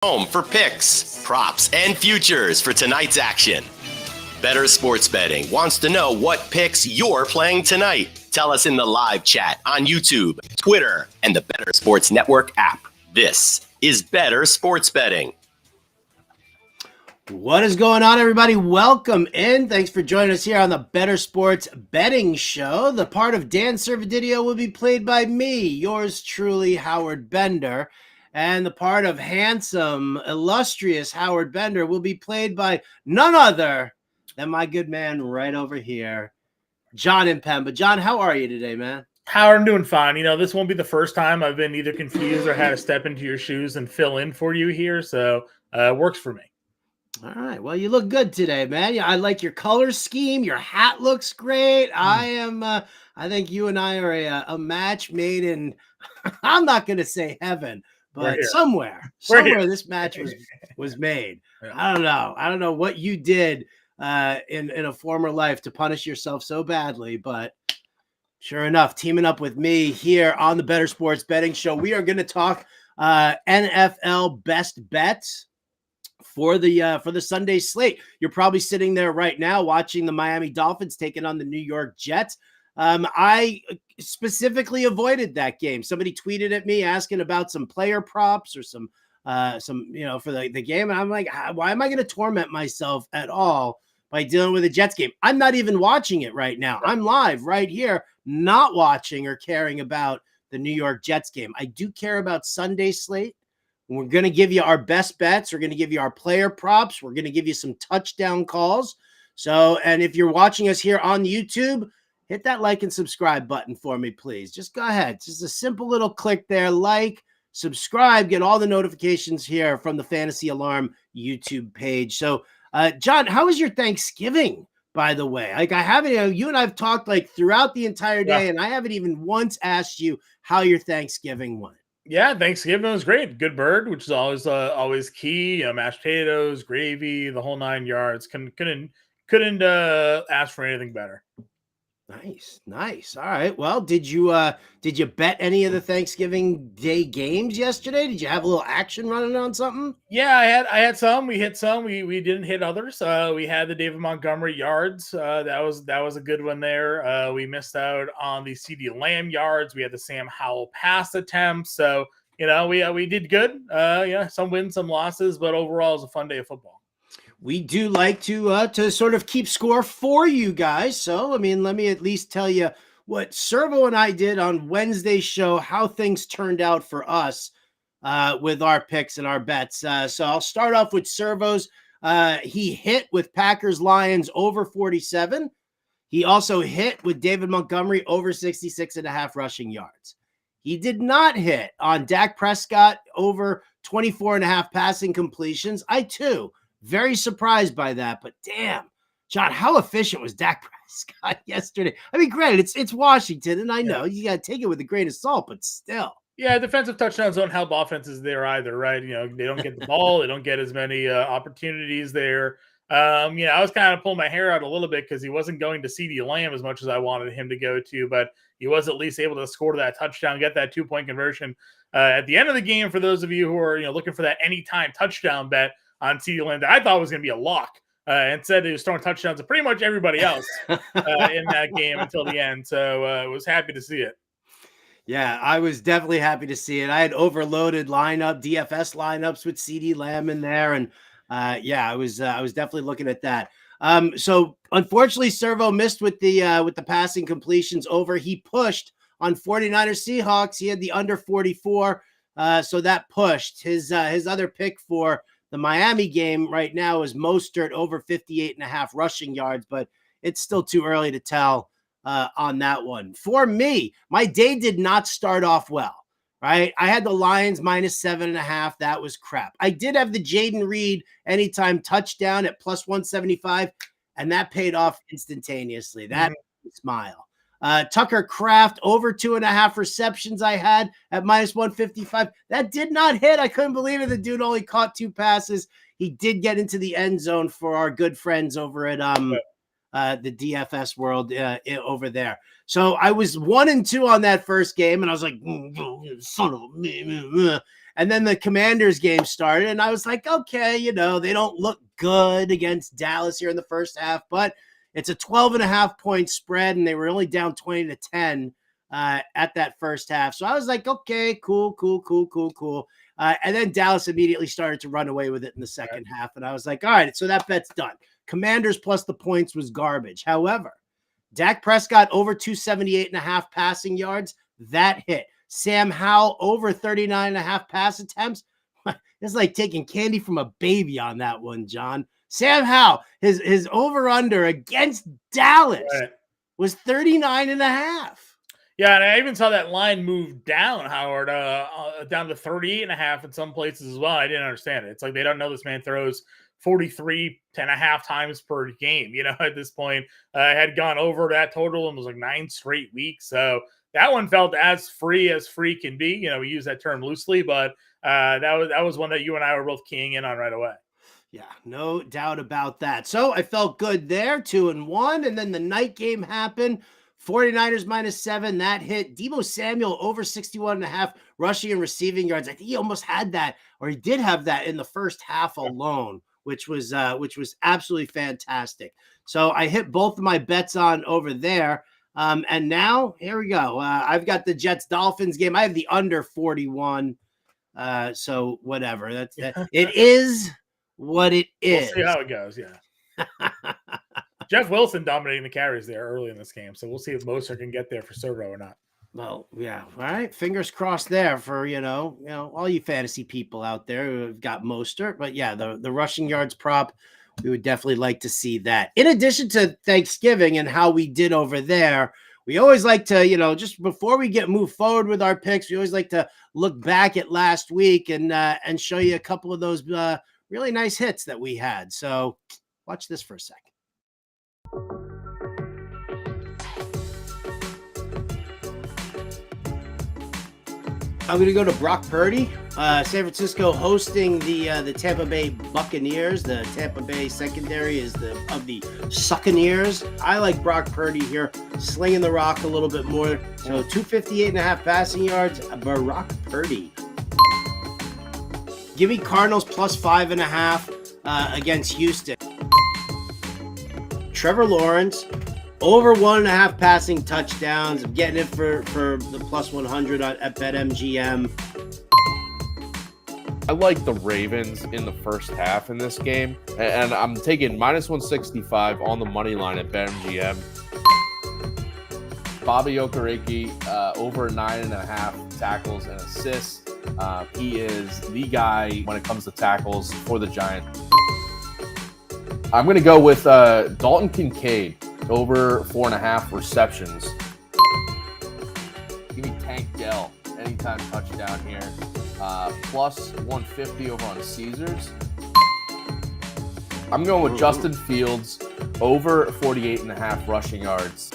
Home for picks, props, and futures for tonight's action. Bettor Sports Betting wants to know what picks you're playing tonight. Tell us in the live chat on YouTube, Twitter, and the Bettor Sports Network app. This is Bettor Sports Betting. What is going on, everybody? Welcome in. Thanks for joining us here on the Bettor Sports Betting Show. The part of Dan Servadidio will be played by me, yours truly, Howard Bender. And the part of handsome, illustrious Howard Bender will be played by none other than my good man right over here, Jon Impemba. Jon, how are you today, man? Howard, I'm doing fine. You know, this won't be the first time I've been either confused or had to step into your shoes and fill in for you here, so it works for me. All right. Well, you look good today, man. I like your color scheme. Your hat looks great. I think you and I are a match made in, I'm not going to say heaven, but somewhere this match was made. Yeah. I don't know what you did in a former life to punish yourself so badly, but sure enough, teaming up with me here on the Bettor Sports Betting Show, we are going to talk NFL best bets for the Sunday slate. You're probably sitting there right now watching the Miami Dolphins taking on the New York Jets. I specifically avoided that game. Somebody tweeted at me asking about some player props or some for the game. And I'm like, why am I going to torment myself at all by dealing with a Jets game? I'm not even watching it right now. I'm live right here, not watching or caring about the New York Jets game. I do care about Sunday slate. We're going to give you our best bets. We're going to give you our player props. We're going to give you some touchdown calls. So, and if you're watching us here on YouTube, hit that like and subscribe button for me, please. Just go ahead. It's just a simple little click there. Like, subscribe, get all the notifications here from the Fantasy Alarm YouTube page. So, Jon, how was your Thanksgiving, by the way? Like, I haven't, you and I have talked like throughout the entire day, and I haven't even once asked you how your Thanksgiving went. Yeah, Thanksgiving was great. Good bird, which is always key. You know, mashed potatoes, gravy, the whole 9 yards. Couldn't ask for anything better. Nice. All right. Well, did you bet any of the Thanksgiving Day games yesterday? Did you have a little action running on something? Yeah, I had some. We hit some. We didn't hit others. We had the David Montgomery yards. That was a good one there. We missed out on the CeeDee Lamb yards. We had the Sam Howell pass attempts. So we did good. Some wins, some losses, but overall it was a fun day of football. We do like to sort of keep score for you guys. So, I mean, let me at least tell you what Servo and I did on Wednesday's show, how things turned out for us with our picks and our bets. So I'll start off with Servo's. He hit with Packers Lions over 47. He also hit with David Montgomery over 66.5 rushing yards. He did not hit on Dak Prescott over 24.5 passing completions. I too very surprised by that, but damn, Jon, how efficient was Dak Prescott yesterday? I mean, granted, it's Washington, and I know you got to take it with a grain of salt, but still. Yeah, defensive touchdowns don't help offenses there either, right? You know, they don't get the ball, they don't get as many opportunities there. I was kind of pulling my hair out a little bit because he wasn't going to CeeDee Lamb as much as I wanted him to go to, but he was at least able to score that touchdown, get that 2-point conversion at the end of the game. For those of you who are looking for that anytime touchdown bet on CeeDee Lamb that I thought was going to be a lock. Instead, he was throwing touchdowns to pretty much everybody else in that game until the end. So I was happy to see it. Yeah, I was definitely happy to see it. I had overloaded DFS lineups with CeeDee Lamb in there. And I was definitely looking at that. So unfortunately, Servo missed with the passing completions over. He pushed on 49ers Seahawks. He had the under 44. So that pushed his other pick for the Miami game right now is Mostert over 58.5 rushing yards, but it's still too early to tell on that one. For me, my day did not start off well, right? I had the Lions minus 7.5. That was crap. I did have the Jaden Reed anytime touchdown at plus 175, and that paid off instantaneously. That made me smile. Tucker Kraft over 2.5 receptions I had at minus 155. That did not hit. I couldn't believe it. The dude only caught 2 passes. He did get into the end zone for our good friends over at the DFS world over there. So I was 1-2 on that first game, and I was like, son of a. And then the Commanders game started, and I was like, okay, they don't look good against Dallas here in the first half, but it's a 12.5-point spread, and they were only down 20-10 at that first half. So I was like, okay, cool. And then Dallas immediately started to run away with it in the second half. And I was like, all right, so that bet's done. Commanders plus the points was garbage. However, Dak Prescott over 278.5 passing yards, that hit. Sam Howell over 39.5 pass attempts. It's like taking candy from a baby on that one, John. Sam Howell, his over-under against Dallas was 39.5. Yeah, and I even saw that line move down, Howard, down to 38.5 in some places as well. I didn't understand it. It's like they don't know this man throws 43.5 times per game. At this point, had gone over that total and was like 9 straight weeks. So that one felt as free can be. We use that term loosely, but that was one that you and I were both keying in on right away. Yeah, no doubt about that. So I felt good there, 2-1. And then the night game happened. 49ers -7, that hit. Deebo Samuel over 61.5 rushing and receiving yards. I think he almost had that, or he did have that in the first half alone, which was absolutely fantastic. So I hit both of my bets on over there. And now here we go. I've got the Jets Dolphins game. I have the under 41. So whatever. It is what it is. We'll see how it goes. Yeah. Jeff Wilson dominating the carries there early in this game. So we'll see if Mostert can get there for Soto or not. Well, yeah. All right. Fingers crossed there for, all you fantasy people out there who have got Mostert. But yeah, the rushing yards prop, we would definitely like to see that. In addition to Thanksgiving and how we did over there, we always like to, just before we move forward with our picks, we always like to look back at last week and show you a couple of those really nice hits that we had. So watch this for a second. I'm going to go to Brock Purdy. San Francisco hosting the Tampa Bay Buccaneers. The Tampa Bay secondary is of the Succaneers. I like Brock Purdy here, slinging the rock a little bit more. So 258.5 passing yards, Brock Purdy. Give me Cardinals plus 5.5 against Houston. Trevor Lawrence over 1.5 passing touchdowns. I'm getting it for the plus 100 at BetMGM. I like the Ravens in the first half in this game, and I'm taking minus 165 on the money line at BetMGM. Bobby Okereke over 9.5 tackles and assists. He is the guy when it comes to tackles for the Giants. I'm going to go with Dalton Kincaid over 4.5 receptions. Give me Tank Dell anytime touchdown here. Plus 150 over on Caesars. I'm going with Justin Fields over 48.5 rushing yards.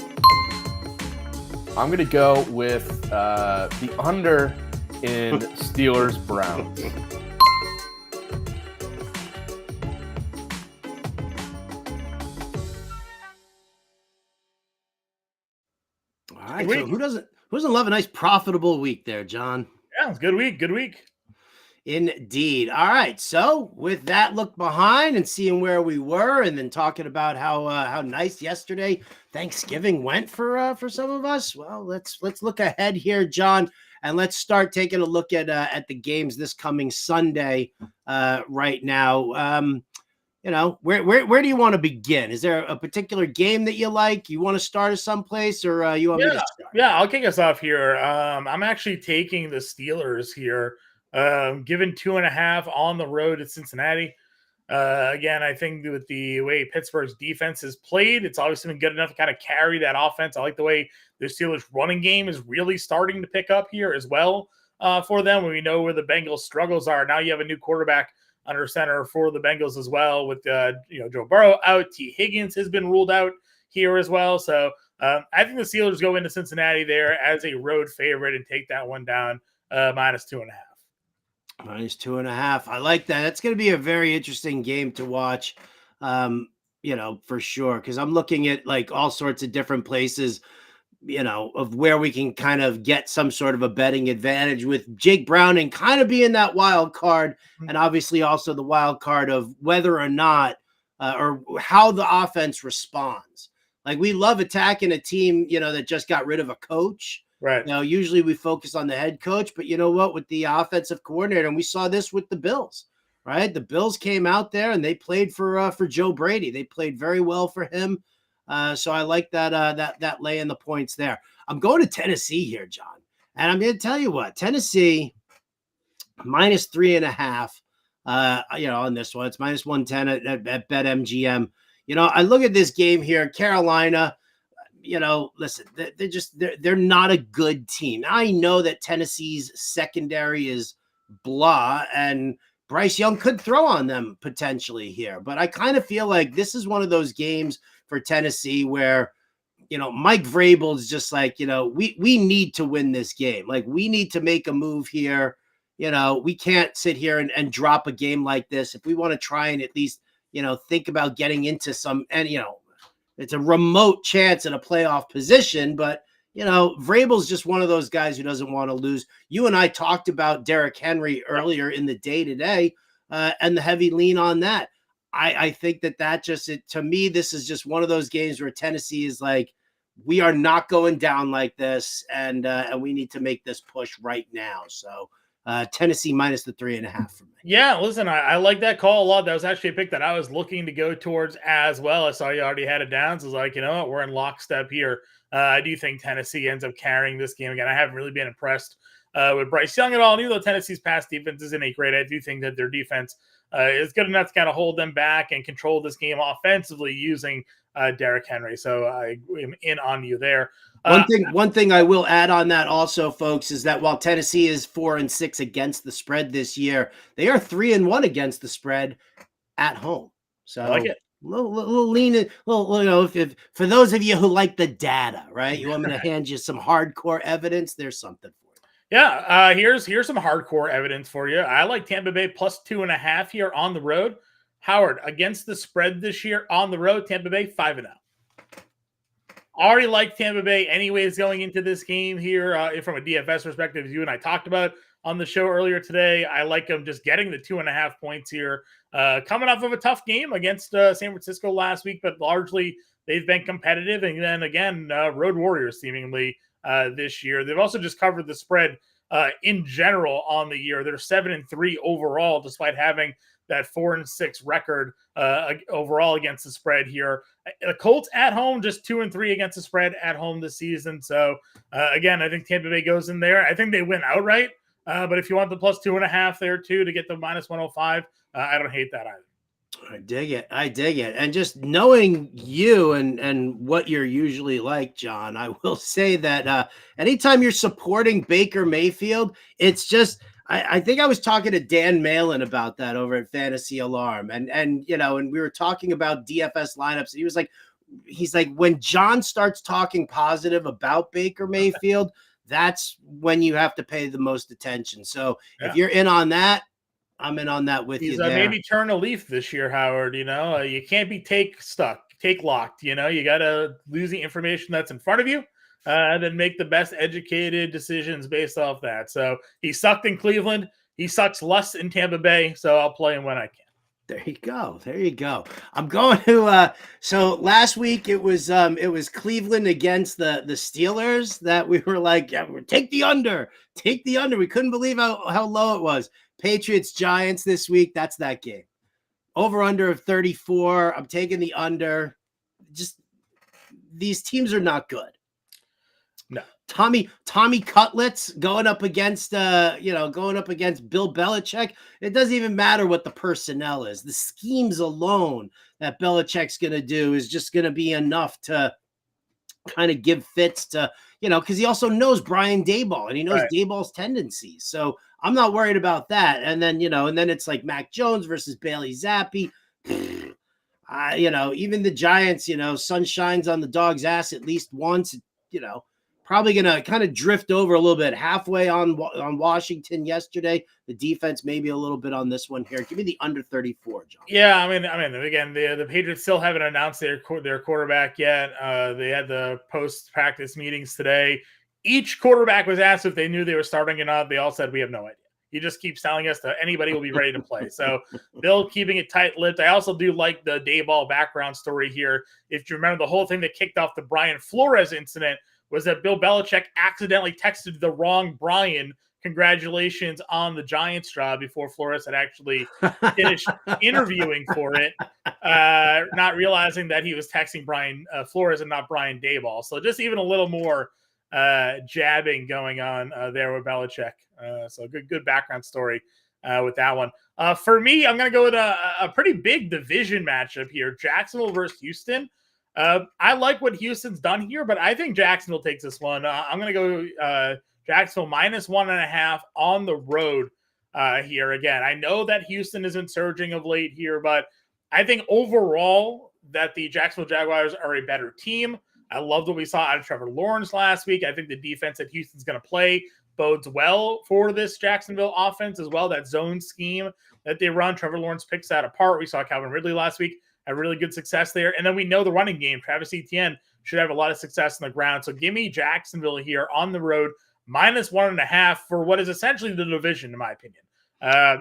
I'm going to go with the under in Steelers-Browns. All right, so who doesn't love a nice profitable week there, John? Yeah, it's a good week. Good week. Indeed. All right. So with that look behind and seeing where we were, and then talking about how nice yesterday Thanksgiving went for some of us. Well, let's look ahead here, John, and let's start taking a look at the games this coming Sunday. Right now, where do you want to begin? Is there a particular game that you like? You want to start at someplace, or you want me to start? Yeah, I'll kick us off here. I'm actually taking the Steelers here, given 2.5 on the road at Cincinnati. Again, I think with the way Pittsburgh's defense has played, it's obviously been good enough to kind of carry that offense. I like the way the Steelers' running game is really starting to pick up here as well for them. When we know where the Bengals' struggles are, now you have a new quarterback under center for the Bengals as well, with Joe Burrow out. T. Higgins has been ruled out here as well. So I think the Steelers go into Cincinnati there as a road favorite and take that one down minus 2.5. Minus 2.5. I like that. That's going to be a very interesting game to watch, for sure. Because I'm looking at like all sorts of different places. of where we can kind of get some sort of a betting advantage with Jake Browning kind of being that wild card, and obviously also the wild card of whether or not or how the offense responds. Like, we love attacking a team, that just got rid of a coach. Right. Usually we focus on the head coach, but you know what, with the offensive coordinator, and we saw this with the Bills, right? The Bills came out there and they played for Joe Brady. They played very well for him. So I like that lay in the points there. I'm going to Tennessee here, John. And I'm going to tell you what, Tennessee minus 3.5, on this one. It's minus 110 at BetMGM. I look at this game here, Carolina, listen, they're not a good team. I know that Tennessee's secondary is blah, and Bryce Young could throw on them potentially here, but I kind of feel like this is one of those games for Tennessee where, Mike Vrabel's just like, we need to win this game. Like, we need to make a move here. We can't sit here and drop a game like this. If we want to try and at least, think about getting into some, and, it's a remote chance at a playoff position, but, Vrabel's just one of those guys who doesn't want to lose. You and I talked about Derrick Henry earlier in the day today, and the heavy lean on that. I think to me, this is just one of those games where Tennessee is like, we are not going down like this, and we need to make this push right now. So Tennessee minus the 3.5 for me. Yeah, listen, I like that call a lot. That was actually a pick that I was looking to go towards as well. I saw you already had it down. So I was like, you know what, we're in lockstep here. I do think Tennessee ends up carrying this game. Again, I haven't really been impressed with Bryce Young at all. And even though Tennessee's pass defense isn't great, I do think that their defense is good enough to kind of hold them back and control this game offensively using Derrick Henry. So I am in on you there. One thing I will add on that also, folks, is that while Tennessee is 4-6 against the spread this year, they are 3-1 against the spread at home. So I like it. Little lean, if for those of you who like the data, right? You want me to hand you some hardcore evidence? There's something for you. Yeah, here's some hardcore evidence for you. I like Tampa Bay plus 2.5 here on the road. Howard, against the spread this year on the road, Tampa Bay 5-0. Already like Tampa Bay anyways going into this game here from a DFS perspective, as you and I talked about on the show earlier today. I like them just getting the 2.5 points here. Coming off of a tough game against San Francisco last week, but largely they've been competitive. And then again, Road Warriors seemingly this year. They've also just covered the spread in general on the year. They're 7-3 overall, despite having that 4-6 record overall against the spread here. The Colts at home, just 2-3 against the spread at home this season. So again, I think Tampa Bay goes in there. I think they win outright. But if you want the plus 2.5 there too to get the minus 105, I don't hate that either. I dig it. And just knowing you and what you're usually like, John, I will say that anytime you're supporting Baker Mayfield, it's just, I think I was talking to Dan Malin about that over at Fantasy Alarm. And we were talking about DFS lineups. And he's like, when John starts talking positive about Baker Mayfield, that's when you have to pay the most attention. So if you're in on that, I'm in on that with you there. Maybe turn a leaf this year, Howard. You can't be take locked. You got to lose the information that's in front of you and then make the best educated decisions based off that. So he sucked in Cleveland. He sucks less in Tampa Bay. So I'll play him when I can. There you go. I'm going to so last week it was Cleveland against the Steelers that we were like, take the under. We couldn't believe how low it was. Patriots Giants this week, that's that game. Over under of 34. I'm taking the under. Just these teams are not good. No. Tommy Cutlets going up against Bill Belichick. It doesn't even matter what the personnel is. The schemes alone that Belichick's going to do is just going to be enough to kind of give fits to, because he also knows Brian Daboll and he knows Daboll's tendencies. So I'm not worried about that. And then, and then it's like Mac Jones versus Bailey Zappi. Even the Giants, sun shines on the dog's ass at least once, Probably going to kind of drift over a little bit, halfway on Washington yesterday. The defense maybe a little bit on this one here. Give me the under 34, John. Yeah, I mean, again, the Patriots still haven't announced their quarterback yet. They had the post-practice meetings today. Each quarterback was asked if they knew they were starting or not. They all said, we have no idea. He just keeps telling us that anybody will be ready to play. So Bill keeping it tight-lipped. I also do like the Dayball background story here. If you remember, the whole thing that kicked off the Brian Flores incident was that Bill Belichick accidentally texted the wrong Brian congratulations on the Giants job before Flores had actually finished interviewing for it, not realizing that he was texting Brian Flores and not Brian Dayball. So just even a little more jabbing going on there with Belichick. So good background story with that one. For me, I'm going to go with a pretty big division matchup here. Jacksonville versus Houston. I like what Houston's done here, but I think Jacksonville takes this one. I'm going to go Jacksonville -1.5 on the road here. Again, I know that Houston isn't surging of late here, but I think overall that the Jacksonville Jaguars are a better team. I loved what we saw out of Trevor Lawrence last week. I think the defense that Houston's going to play bodes well for this Jacksonville offense as well. That zone scheme that they run, Trevor Lawrence picks that apart. We saw Calvin Ridley last week. Had really good success there. And then we know the running game. Travis Etienne should have a lot of success on the ground. So give me Jacksonville here on the road, -1.5 for what is essentially the division, in my opinion.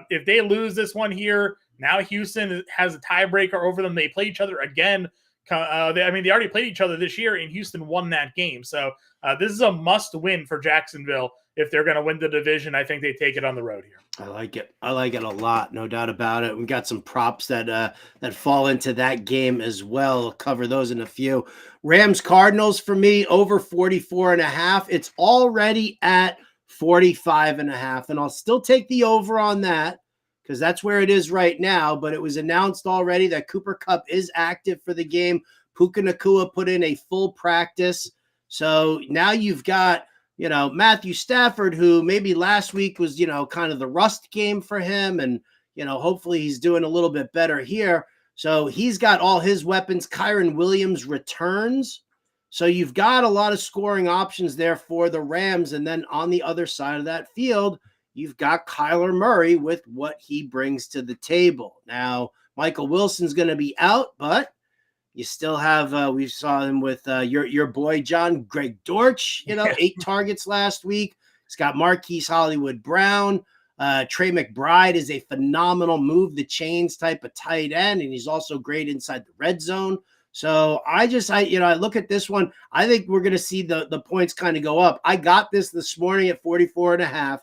If they lose this one here, now Houston has a tiebreaker over them. They play each other again. They already played each other this year, and Houston won that game. So this is a must-win for Jacksonville. If they're going to win the division, I think they take it on the road here. I like it. I like it a lot. No doubt about it. We've got some props that fall into that game as well. I'll cover those in a few. Rams Cardinals for me, over 44.5. It's already at 45.5, and I'll still take the over on that because that's where it is right now. But it was announced already that Cooper Kupp is active for the game. Puka Nacua put in a full practice. So now you've got Matthew Stafford, who maybe last week was, kind of the rust game for him. And, hopefully he's doing a little bit better here. So he's got all his weapons. Kyron Williams returns. So you've got a lot of scoring options there for the Rams. And then on the other side of that field, you've got Kyler Murray with what he brings to the table. Now, Michael Wilson's going to be out, but you still have, we saw him with your boy, Greg Dortch, 8 targets last week. He's got Marquise Hollywood Brown. Trey McBride is a phenomenal move the chains type of tight end, and he's also great inside the red zone. So I look at this one. I think we're going to see the points kind of go up. I got this morning at 44.5.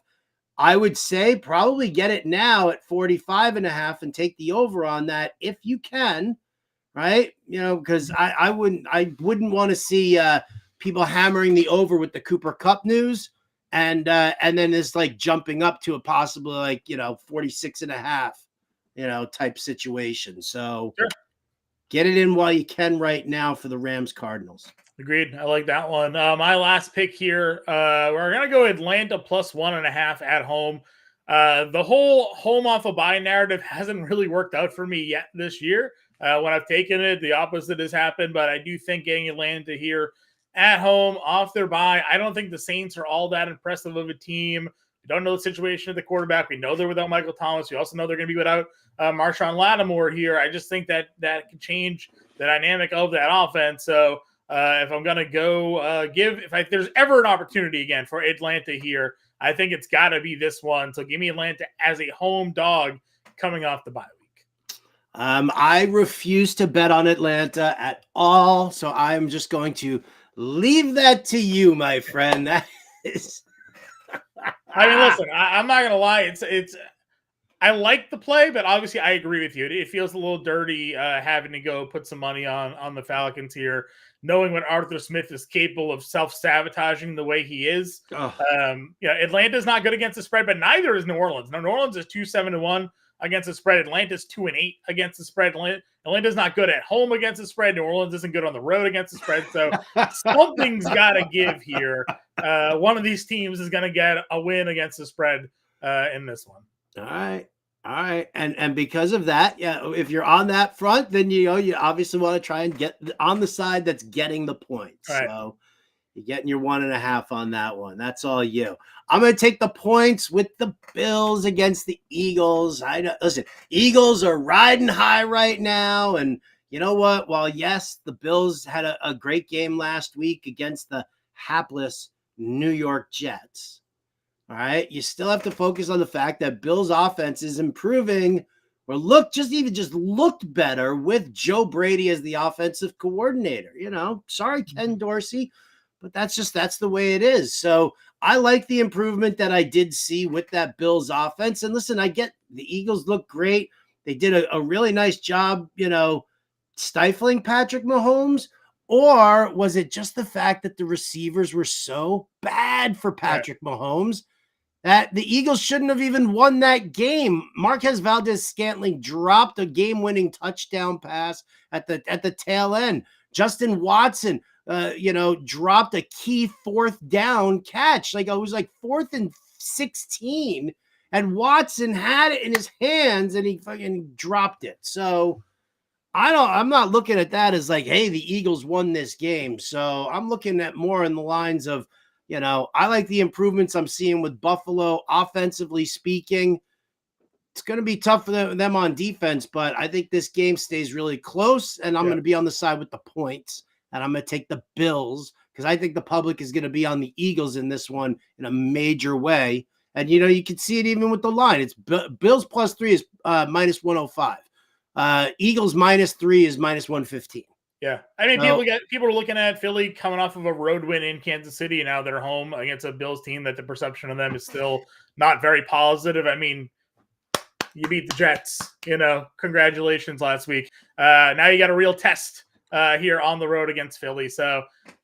I would say probably get it now at 45.5 and take the over on that if you can. Right. Because I wouldn't want to see people hammering the over with the Cooper Kupp news and then it's like jumping up to a possible 46.5, type situation. So sure. Get it in while you can right now for the Rams Cardinals. Agreed. I like that one. My last pick here, we're going to go Atlanta +1.5 at home. The whole home off a bye narrative hasn't really worked out for me yet this year. When I've taken it, the opposite has happened, but I do think getting Atlanta here at home off their bye. I don't think the Saints are all that impressive of a team. We don't know the situation of the quarterback. We know they're without Michael Thomas. We also know they're going to be without Marshawn Lattimore here. I just think that can change the dynamic of that offense. So if I'm going to go if there's ever an opportunity again for Atlanta here, I think it's got to be this one. So give me Atlanta as a home dog coming off the bye week. I refuse to bet on Atlanta at all, so I'm just going to leave that to you, my friend. That is. I mean, listen, I'm not gonna lie. It's. I like the play, but obviously, I agree with you. It feels a little dirty having to go put some money on the Falcons here, knowing what Arthur Smith is capable of self-sabotaging the way he is. Oh. Atlanta's not good against the spread, but neither is New Orleans. Now, New Orleans is 2-7-1. Against the spread. Atlanta's 2-8 against the spread. Atlanta's not good at home against the spread. New Orleans isn't good on the road against the spread. So something's got to give here. One of these teams is going to get a win against the spread in this one. All right. And because of that, if you're on that front, then you obviously want to try and get on the side that's getting the points. Right. So You're getting your 1.5 on that one. That's all you. I'm going to take the points with the Bills against the Eagles. I know. Listen, Eagles are riding high right now. And you know what? While, yes, the Bills had a great game last week against the hapless New York Jets. All right. You still have to focus on the fact that Bills offense is improving or just looked better with Joe Brady as the offensive coordinator. Sorry, Ken Dorsey, but that's the way it is. So I like the improvement that I did see with that Bills offense. And listen, I get the Eagles look great. They did a really nice job, stifling Patrick Mahomes. Or was it just the fact that the receivers were so bad for Patrick Mahomes that the Eagles shouldn't have even won that game? Marquez Valdez-Scantling dropped a game-winning touchdown pass at the tail end. Justin Watson, dropped a key 4th down catch. It was 4th and 16, and Watson had it in his hands, and he fucking dropped it. So I'm not looking at that as hey, the Eagles won this game. So I'm looking at more in the lines of, I like the improvements I'm seeing with Buffalo, offensively speaking. It's going to be tough for them on defense, but I think this game stays really close, and I'm going to be on the side with the points, and I'm going to take the Bills because I think the public is going to be on the Eagles in this one in a major way. And, you can see it even with the line. It's Bills +3 is -105. Eagles -3 is -115. Yeah. I mean, people are looking at Philly coming off of a road win in Kansas City, and now they're home against a Bills team that the perception of them is still not very positive. I mean, you beat the Jets, congratulations last week. Now you got a real test here on the road against Philly. So,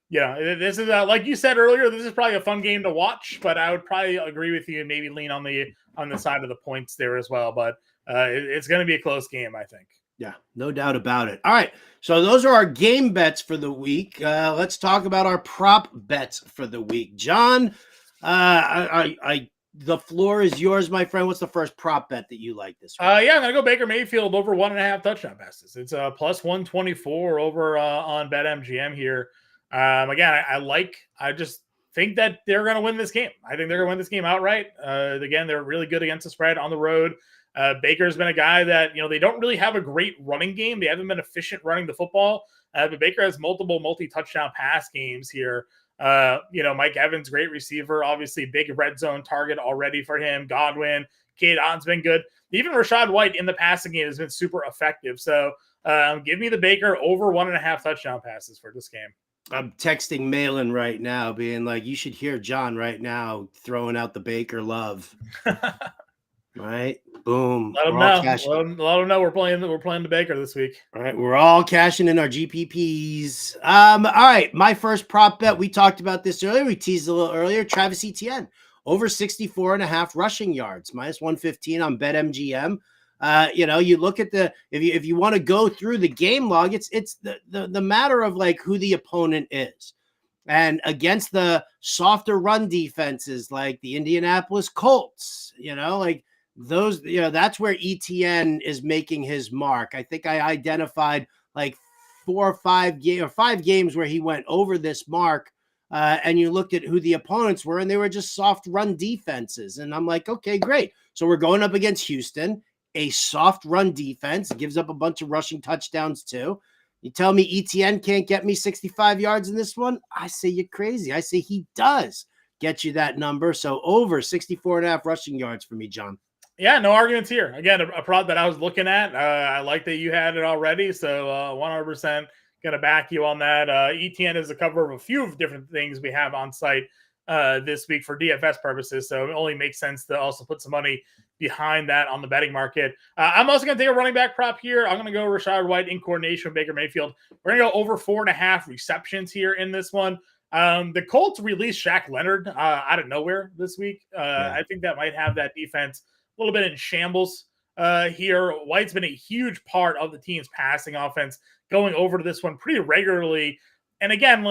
this is like you said earlier, this is probably a fun game to watch, but I would probably agree with you and maybe lean on the side of the points there as well. But it's going to be a close game, I think. Yeah, no doubt about it. All right, so those are our game bets for the week. Let's talk about our prop bets for the week. John, the floor is yours, my friend. What's the first prop bet that you like this week? I'm going to go Baker Mayfield over 1.5 touchdown passes. It's +124 over on BetMGM here. Again, I just think that they're going to win this game. I think they're going to win this game outright. Again, they're really good against the spread on the road. Baker's been a guy that, they don't really have a great running game. They haven't been efficient running the football, but Baker has multiple multi-touchdown pass games here. Mike Evans, great receiver, obviously big red zone target already for him. Godwin, Cade Otton's been good. Even Rachaad White in the passing game has been super effective. So give me the Baker over 1.5 touchdown passes for this game. I'm texting Malin right now being like, you should hear John right now throwing out the Baker love. Right? Boom. Let them know. Let them know we're playing the Baker this week. All right. We're all cashing in our GPPs. All right. My first prop bet, we talked about this earlier. We teased a little earlier. Travis Etienne, over 64.5 rushing yards, -115 on BetMGM. You look at if you want to go through the game log, it's the matter of who the opponent is. And against the softer run defenses like the Indianapolis Colts, those, that's where ETN is making his mark. I think I identified 4 or 5 games where he went over this mark. And you looked at who the opponents were, and they were just soft run defenses. And I'm like, okay, great. So we're going up against Houston, a soft run defense, gives up a bunch of rushing touchdowns too. You tell me ETN can't get me 65 yards in this one? I say you're crazy. I say he does get you that number. So over 64.5 rushing yards for me, John. Yeah, no arguments here. Again, a prop that I was looking at. I like that you had it already. So 100% going to back you on that. ETN is a cover of a few of different things we have on site this week for DFS purposes. So it only makes sense to also put some money behind that on the betting market. I'm also going to take a running back prop here. I'm going to go Rachaad White in coordination with Baker Mayfield. We're going to go over 4.5 receptions here in this one. The Colts released Shaq Leonard out of nowhere this week. I think that might have that defense a little bit in shambles here. White's been a huge part of the team's passing offense, going over to this one pretty regularly. And again,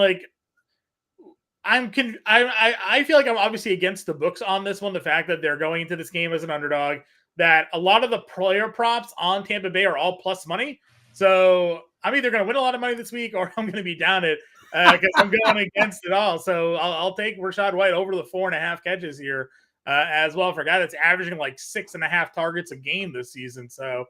I feel like I'm obviously against the books on this one. The fact that they're going into this game as an underdog, that a lot of the player props on Tampa Bay are all plus money. So I'm either going to win a lot of money this week or I'm going to be down it. because I'm going against it all. So I'll take Rachaad White over the 4.5 catches here as well for a guy that's averaging like 6.5 targets a game this season. So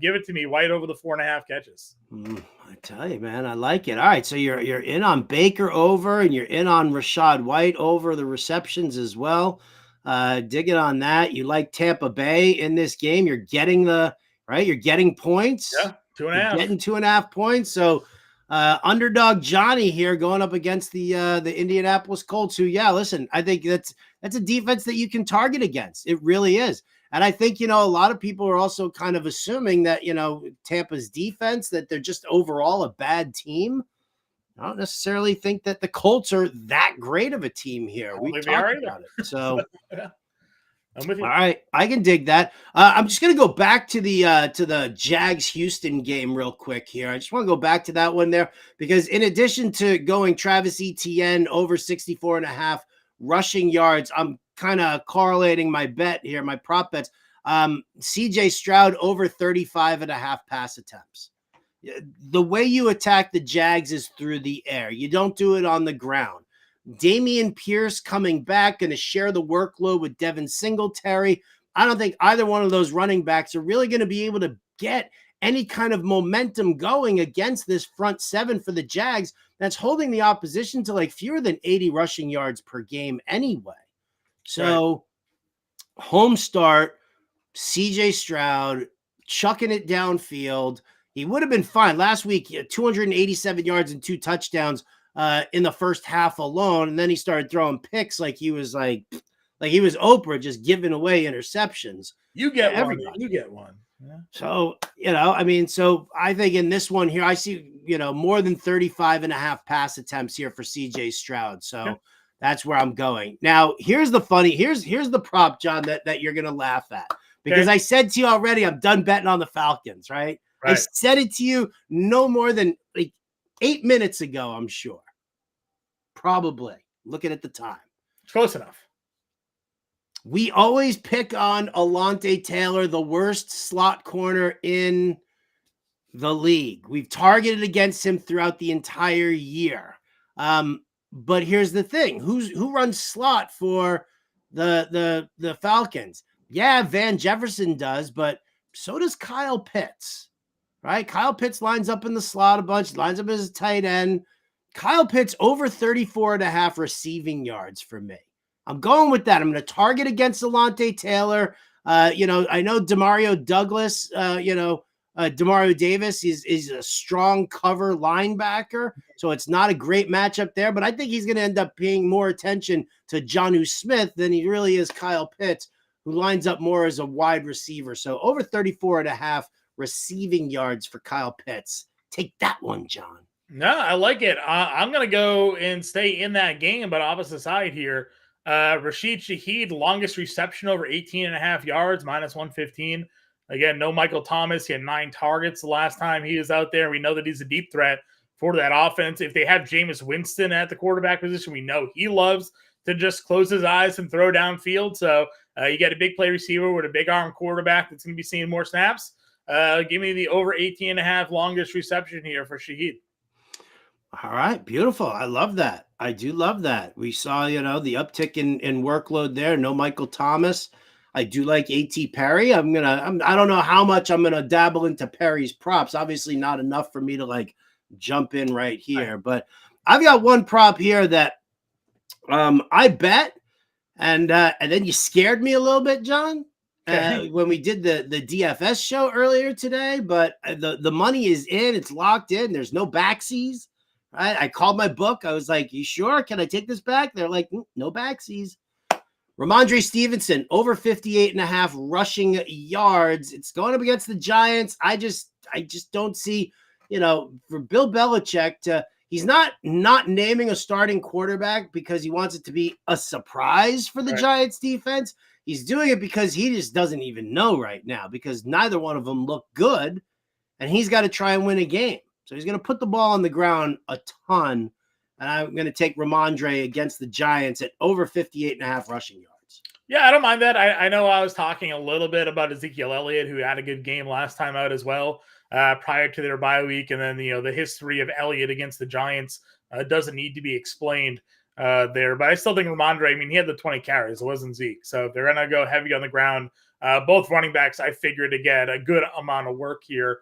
give it to me, White over the 4.5 catches. I tell you, man, I like it. All right, so you're in on Baker over, and you're in on Rachaad White over the receptions as well. Digging on that. You like Tampa Bay in this game. You're getting you're getting points. Yeah, 2.5. You're getting 2.5 points. So underdog Johnny here going up against the Indianapolis Colts, who, listen, I think that's a defense that you can target against. It really is. And I think, a lot of people are also kind of assuming that, Tampa's defense, that they're just overall a bad team. I don't necessarily think that the Colts are that great of a team here. We talked about it. So, I'm with you. All right, I can dig that. I'm just going to go back to the Jags-Houston game real quick here. I just want to go back to that one there because in addition to going Travis Etienne over 64.5 rushing yards, I'm kind of correlating my bet here, my prop bets. CJ Stroud over 35.5 pass attempts. The way you attack the Jags is through the air. You don't do it on the ground. Dameon Pierce coming back, going to share the workload with Devin Singletary. I don't think either one of those running backs are really going to be able to get any kind of momentum going against this front seven for the Jags that's holding the opposition to like fewer than 80 rushing yards per game anyway. So home start, CJ Stroud chucking it downfield. He would have been fine. Last week, 287 yards and 2 touchdowns in the first half alone. And then he started throwing picks like he was Oprah, just giving away interceptions. You get one. You get one. Yeah. So, so I think in this one here, I see, more than 35.5 pass attempts here for CJ Stroud. So that's where I'm going. Now, here's the prop, John, that you're going to laugh at. Because I said to you already, I'm done betting on the Falcons, right? I said it to you no more than like 8 minutes ago, I'm sure. Probably. Looking at the time. Close enough. We always pick on Alontae Taylor, the worst slot corner in the league. We've targeted against him throughout the entire year. But here's the thing. Who runs slot for the Falcons? Yeah, Van Jefferson does, but so does Kyle Pitts. Right? Kyle Pitts lines up in the slot a bunch, lines up as a tight end. Kyle Pitts over 34.5 receiving yards for me. I'm going with that. I'm going to target against Alontae Taylor. I know Demario Douglas, Demario Davis is a strong cover linebacker. So it's not a great matchup there, but I think he's going to end up paying more attention to Jonnu Smith than he really is Kyle Pitts, who lines up more as a wide receiver. So over 34.5 receiving yards for Kyle Pitts. Take that one, John. No, I like it. I'm going to go and stay in that game, but opposite side here. Rashid Shaheed, longest reception over 18.5 yards, minus 115. Again, no Michael Thomas. He had 9 targets the last time he was out there. We know that he's a deep threat for that offense. If they have Jameis Winston at the quarterback position, we know he loves to just close his eyes and throw downfield. So you get a big play receiver with a big arm quarterback that's going to be seeing more snaps. Give me the over 18.5 longest reception here for Shaheed. All right. Beautiful. I love that. I do love that. We saw, the uptick in workload there. No Michael Thomas. I do like A.T. Perry. I don't know how much I'm going to dabble into Perry's props. Obviously not enough for me to like jump in right here, but I've got one prop here that I bet. And then you scared me a little bit, John, when we did the DFS show earlier today, but the money is in, it's locked in. There's no backsies. Right? I called my book. I was like, you sure? Can I take this back? They're like, no backsies. Ramondre Stevenson, over 58.5 rushing yards. It's going up against the Giants. I just don't see, for Bill Belichick he's not naming a starting quarterback because he wants it to be a surprise for the Giants defense. He's doing it because he just doesn't even know right now because neither one of them look good and he's got to try and win a game. So he's going to put the ball on the ground a ton, and I'm going to take Ramondre against the Giants at over 58.5 rushing yards. Yeah, I don't mind that. I know I was talking a little bit about Ezekiel Elliott, who had a good game last time out as well, prior to their bye week, and then the history of Elliott against the Giants doesn't need to be explained there. But I still think Ramondre, I mean, he had the 20 carries. It wasn't Zeke. So if they're going to go heavy on the ground, both running backs, I figure to get a good amount of work here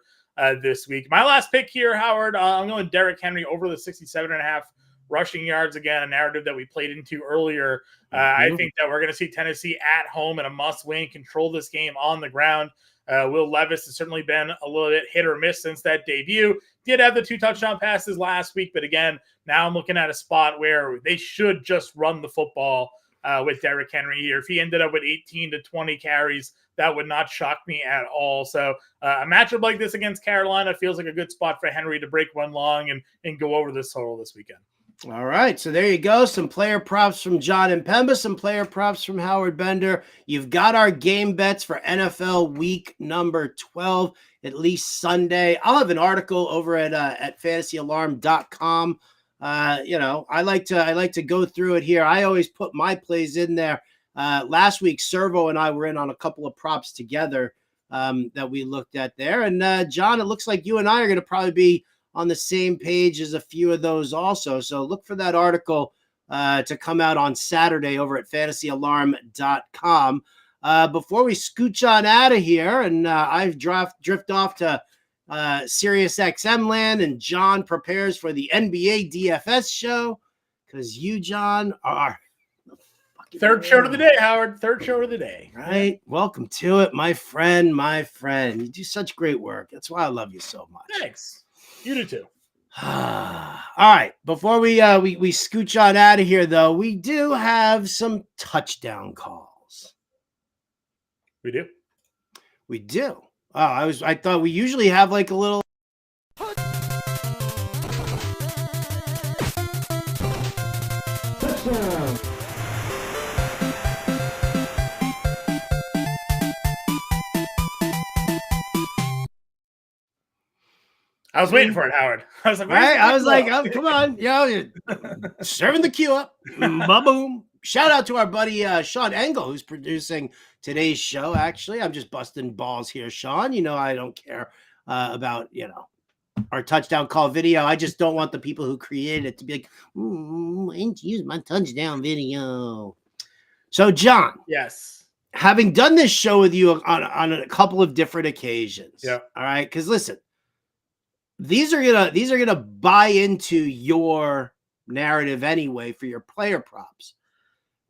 this week. My last pick here, Howard, I'm going Derrick Henry over the 67.5 rushing yards. Again, a narrative that we played into earlier. I think that we're going to see Tennessee at home in a must-win, control this game on the ground. Will Levis has certainly been a little bit hit or miss since that debut. Did have the 2 touchdown passes last week, but again, now I'm looking at a spot where they should just run the football with Derrick Henry here. If he ended up with 18 to 20 carries, that would not shock me at all. So a matchup like this against Carolina feels like a good spot for Henry to break one long and go over this total this weekend. All right, so there you go. Some player props from Jon Impemba, some player props from Howard Bender. You've got our game bets for NFL week number 12, at least Sunday. I'll have an article over at fantasyalarm.com. I like to go through it here. I always put my plays in there. Last week, Servo and I were in on a couple of props together that we looked at there. And John, it looks like you and I are going to probably be on the same page as a few of those also. So look for that article to come out on Saturday over at fantasyalarm.com. Before we scooch on out of here, and I've drift off to Sirius XM land, and John prepares for the NBA DFS show, because you, John, are the third show of the day, Howard. Third show of the day. Right. Welcome to it, my friend, my friend. You do such great work. That's why I love you so much. Thanks. You do too. All right. Before we scooch on out of here, though, we do have some touchdown calls. We do. We do. Oh, I thought we usually have like a little. Touchdown. I was waiting for it, Howard. I was like, right? I was like, oh, come on, you're serving the cue up. Ba-boom. Shout out to our buddy Sean Engel, who's producing today's show. Actually, I'm just busting balls here, Sean. You know, I don't care about our touchdown call video. I just don't want the people who created it to be like, I didn't use my touchdown video. So, John, yes, having done this show with you on a couple of different occasions, yeah, all right, because listen. These are gonna buy into your narrative anyway for your player props.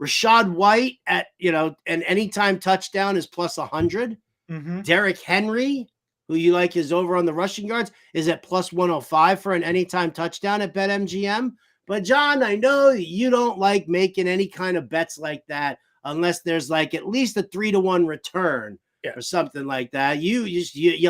Rashad White at an anytime touchdown is plus 100. Mm-hmm. Derrick Henry, who you like is over on the rushing yards, is at plus 105 for an anytime touchdown at BetMGM. But John, I know you don't like making any kind of bets like that unless there's like at least a 3-to-1 return. Yeah. Or something like that. You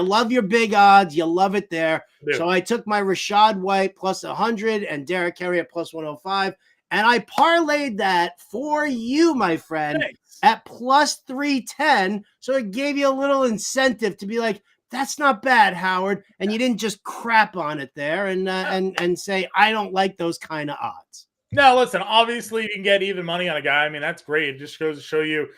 love your big odds. You love it there. Yeah. So I took my Rashad White plus 100 and Derrick Henry at plus 105. And I parlayed that for you, my friend, Thanks. at plus 310. So it gave you a little incentive to be like, that's not bad, Howard. And you didn't just crap on it there and say, I don't like those kind of odds. No, listen, obviously you can get even money on a guy. I mean, that's great. It just goes to show you,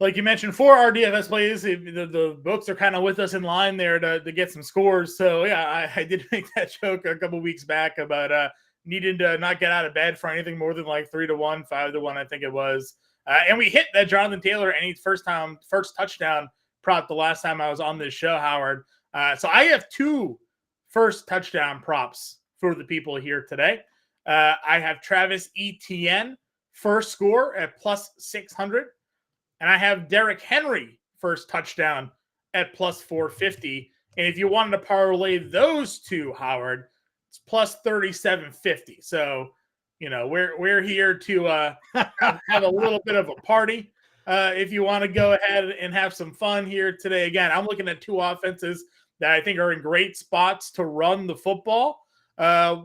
like you mentioned, for our DFS plays, the books are kind of with us in line there to get some scores. So, yeah, I did make that joke a couple weeks back about needing to not get out of bed for anything more than like 3-to-1, 5-to-1, I think it was. And we hit that Jonathan Taylor first touchdown prop the last time I was on this show, Howard. So I have 2 first touchdown props for the people here today. I have Travis Etienne first score at plus 600. And I have Derrick Henry first touchdown at plus 450. And if you wanted to parlay those 2, Howard, it's plus 3750. So, we're here to have a little bit of a party. If you want to go ahead and have some fun here today. Again, I'm looking at 2 offenses that I think are in great spots to run the football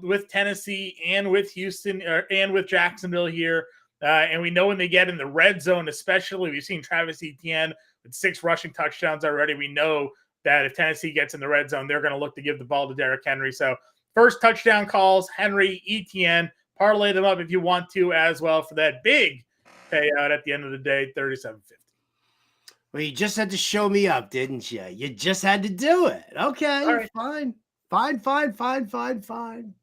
with Tennessee and with Houston and with Jacksonville here. And we know when they get in the red zone, especially, we've seen Travis Etienne with 6 rushing touchdowns already. We know that if Tennessee gets in the red zone, they're going to look to give the ball to Derrick Henry. So first touchdown calls, Henry, Etienne, parlay them up if you want to as well for that big payout at the end of the day, $37.50. Well, you just had to show me up, didn't you? You just had to do it. Okay, all right. Fine. Fine.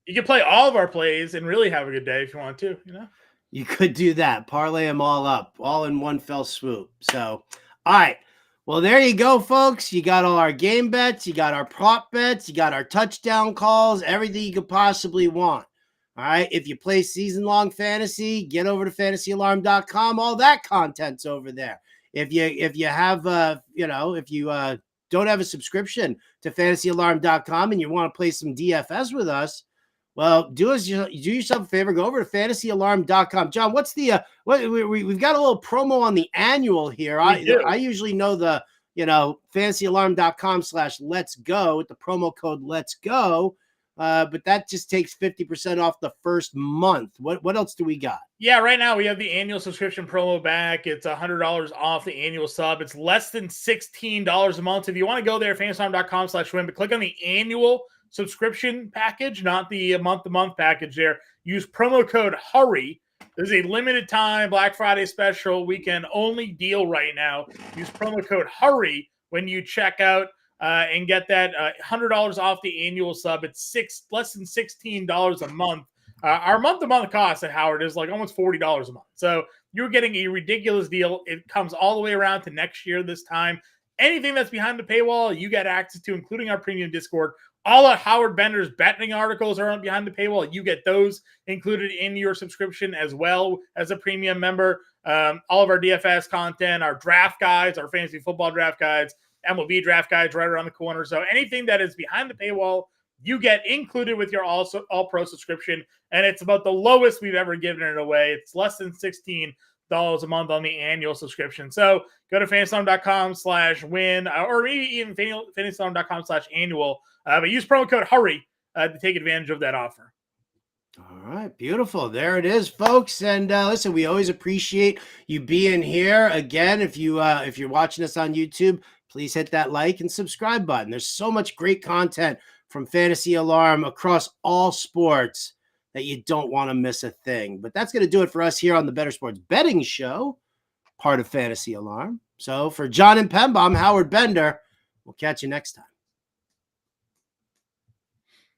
You can play all of our plays and really have a good day if you want to, You could do that. Parlay them all up, all in one fell swoop. So, all right. Well, there you go, folks. You got all our game bets. You got our prop bets. You got our touchdown calls, everything you could possibly want. All right. If you play season-long fantasy, get over to fantasyalarm.com. All that content's over there. If you have, if you don't have a subscription to fantasyalarm.com and you want to play some DFS with us, well, do yourself a favor. Go over to fantasyalarm.com. Jon, what's the we've got a little promo on the annual here. I usually know the fantasyalarm.com/let's go with the promo code let's go. But that just takes 50% off the first month. What else do we got? Yeah, right now we have the annual subscription promo back. It's $100 off the annual sub. It's less than $16 a month. If you want to go there, fantasyalarm.com/win, but click on the annual subscription package, not the month-to-month package there. Use promo code HURRY. There's a limited time Black Friday special weekend only deal right now. Use promo code HURRY when you check out and get that $100 off the annual sub. It's less than $16 a month. Our month-to-month cost at Howard is like almost $40 a month. So you're getting a ridiculous deal. It comes all the way around to next year this time. Anything that's behind the paywall, you get access to, including our premium Discord. All of Howard Bender's betting articles are on behind the paywall. You get those included in your subscription as well as a premium member. All of our DFS content, our draft guides, our fantasy football draft guides, MLB draft guides right around the corner. So anything that is behind the paywall, you get included with your all-pro subscription. And it's about the lowest we've ever given it away. It's less than $16 a month on the annual subscription. So go to fantasyalarm.com/win or maybe even fantasyalarm.com/annual. But use promo code HURRY to take advantage of that offer. All right, beautiful. There it is, folks. And listen, we always appreciate you being here. Again, if you're watching us on YouTube, please hit that like and subscribe button. There's so much great content from Fantasy Alarm across all sports that you don't want to miss a thing. But that's going to do it for us here on the Bettor Sports Betting Show, part of Fantasy Alarm. So for Jon Impemba, I'm Howard Bender. We'll catch you next time.